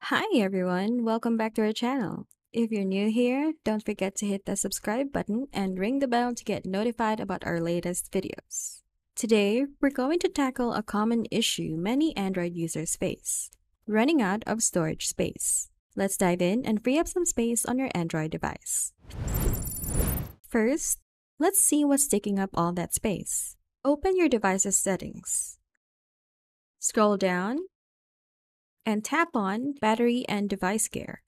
Hi everyone, welcome back to our channel. If you're new here, don't forget to hit the subscribe button and ring the bell to get notified about our latest videos. Today, we're going to tackle a common issue many Android users face: running out of storage space. Let's dive in and free up some space on your Android device. First, let's see what's taking up all that space. Open your device's settings. Scroll down and tap on Battery and Device Care.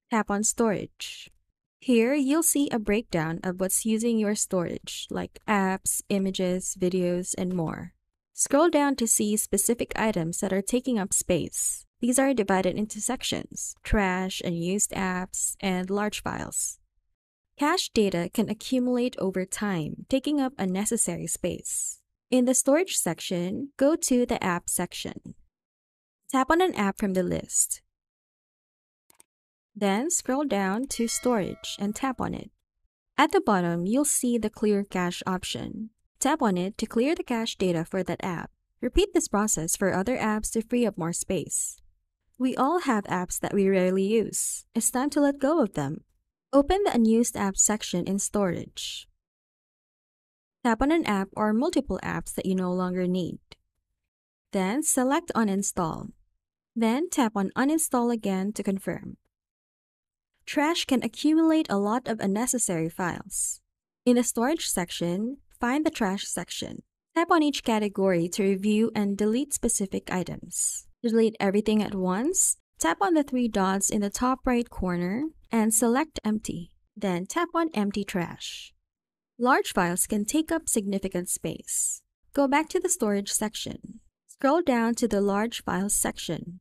Tap on Storage. Here, you'll see a breakdown of what's using your storage, like apps, images, videos, and more. Scroll down to see specific items that are taking up space. These are divided into sections: trash, unused apps, and large files. Cache data can accumulate over time, taking up unnecessary space. In the storage section, go to the App section. Tap on an app from the list. Then scroll down to Storage and tap on it. At the bottom, you'll see the Clear Cache option. Tap on it to clear the cache data for that app. Repeat this process for other apps to free up more space. We all have apps that we rarely use. It's time to let go of them. Open the Unused Apps section in Storage. Tap on an app or multiple apps that you no longer need. Then select Uninstall. Then tap on Uninstall again to confirm. Trash can accumulate a lot of unnecessary files. In the Storage section, find the Trash section. Tap on each category to review and delete specific items. To delete everything at once, tap on the three dots in the top right corner and select Empty. Then tap on Empty Trash. Large files can take up significant space. Go back to the Storage section. Scroll down to the Large Files section.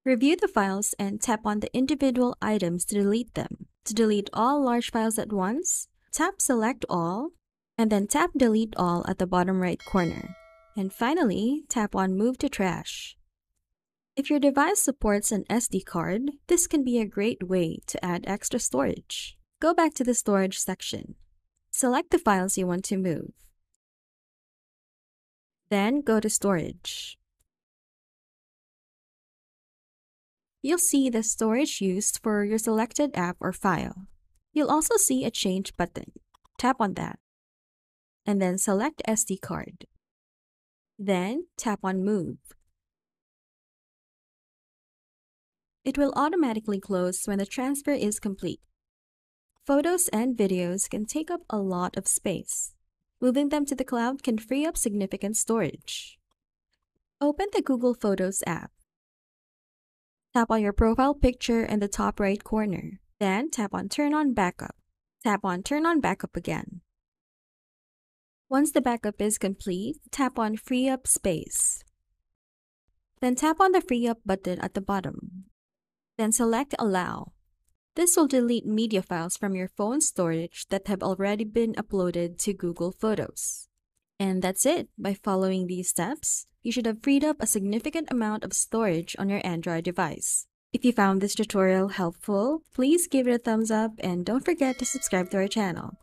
Review the files and tap on the individual items to delete them. To delete all large files at once, tap Select All, and then tap Delete All at the bottom right corner. And finally, tap on Move to Trash. If your device supports an SD card, this can be a great way to add extra storage. Go back to the Storage section. Select the files you want to move. Then go to Storage. You'll see the storage used for your selected app or file. You'll also see a Change button. Tap on that. And then select SD card. Then tap on Move. It will automatically close when the transfer is complete. Photos and videos can take up a lot of space. Moving them to the cloud can free up significant storage. Open the Google Photos app. Tap on your profile picture in the top right corner. Then tap on Turn on Backup. Tap on Turn on Backup again. Once the backup is complete, tap on Free Up Space. Then tap on the Free Up button at the bottom. Then select Allow. This will delete media files from your phone storage that have already been uploaded to Google Photos. And that's it. By following these steps, you should have freed up a significant amount of storage on your Android device. If you found this tutorial helpful, please give it a thumbs up and don't forget to subscribe to our channel.